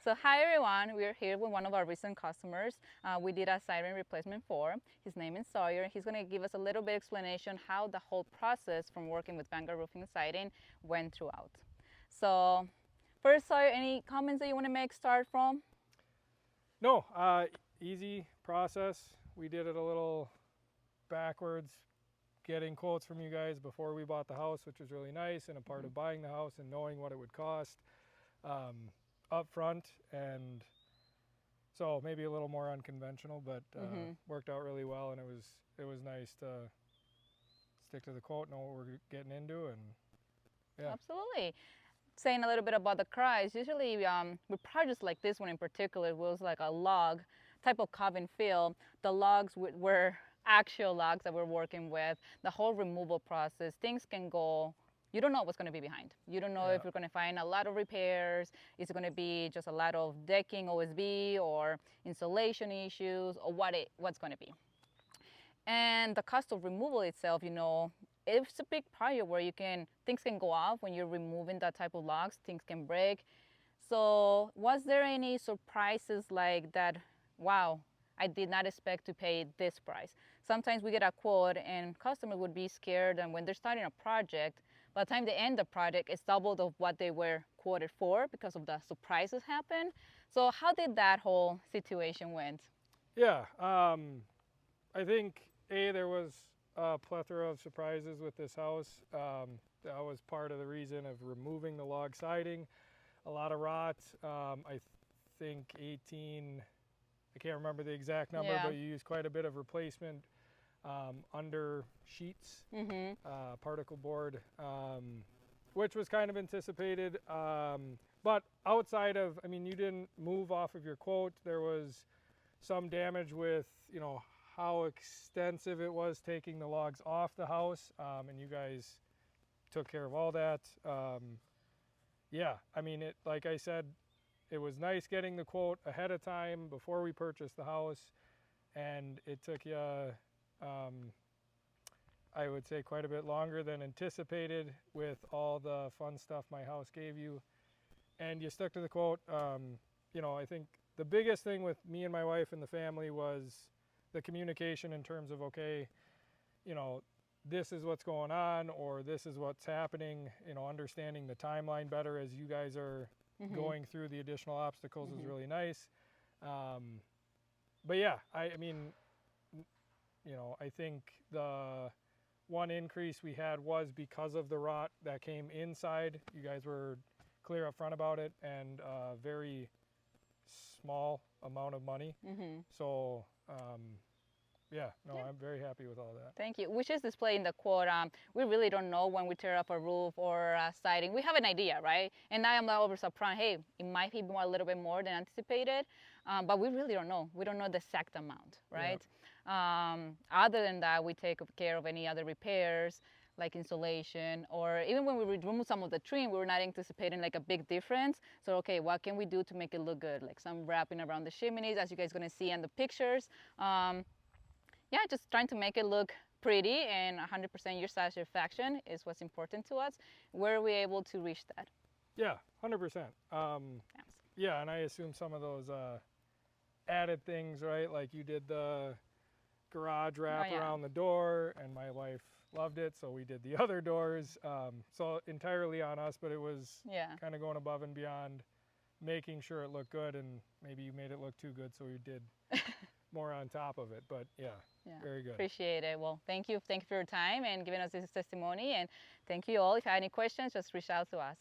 So hi everyone, we're here with one of our recent customers. We did a siren replacement for. His name is Sawyer. He's going to give us a little bit explanation how the whole process from working with Vanguard Roofing Siding went throughout. So first, Sawyer, any comments that you want to make start from? No, easy process. We did it a little backwards, getting quotes from you guys before we bought the house, which was really nice, and a part of buying the house and knowing what it would cost up front. And so maybe a little more unconventional, but worked out really well, and it was nice to stick to the quote, know what we're getting into, and yeah. Absolutely. Saying a little bit about the cries, usually with projects like this one in particular, it was like a log type of cabin fill. The logs were actual logs that we're working with. The whole removal process, things can go, you don't know what's going to be behind. You don't know if you're going to find a lot of repairs, is it going to be just a lot of decking OSB or insulation issues, or what's going to be. And the cost of removal itself, it's a big project where things can go off when you're removing that type of logs, things can break. So was there any surprises like that? Wow, I did not expect to pay this price. Sometimes we get a quote and customers would be scared, and when they're starting a project, by the time they end the project, it's doubled of what they were quoted for because of the surprises happen. So how did that whole situation went? Yeah, I think there was a plethora of surprises with this house. That was part of the reason of removing the log siding. A lot of rot. I think 18, I can't remember the exact number, but you use quite a bit of replacement under sheets, particle board, which was kind of anticipated. But outside of, you didn't move off of your quote. There was some damage with, how extensive it was taking the logs off the house, and you guys took care of all that. Yeah, like I said, it was nice getting the quote ahead of time before we purchased the house, and it took you, I would say, quite a bit longer than anticipated with all the fun stuff my house gave you, and you stuck to the quote. I think the biggest thing with me and my wife and the family was the communication in terms of, okay, this is what's going on, or this is what's happening, understanding the timeline better as you guys are going through the additional obstacles is really nice. But yeah, I think the one increase we had was because of the rot that came inside. You guys were clear up front about it, and very small amount of money. So yeah, no, I'm very happy with all that. Thank you. Which is displayed in the quote. We really don't know when we tear up a roof or a siding. We have an idea, right? And I am not over upfront. Hey, it might be a little bit more than anticipated, but we really don't know. We don't know the exact amount, right? Other than that, we take care of any other repairs like insulation, or even when we remove some of the trim, we were not anticipating like a big difference. So, okay, what can we do to make it look good? Like some wrapping around the chimneys, as you guys are gonna see in the pictures. Yeah, just trying to make it look pretty, and 100% your satisfaction is what's important to us. Were we able to reach that? Yeah, 100%. Yeah, and I assume some of those added things, right? Like you did the garage wrap around the door, and my wife loved it, so we did the other doors. So entirely on us, but it was kind of going above and beyond, making sure it looked good, and maybe you made it look too good, so we did more on top of it. But yeah, very good. Appreciate it. Well, thank you for your time and giving us this testimony, and thank you all. If you have any questions, just reach out to us.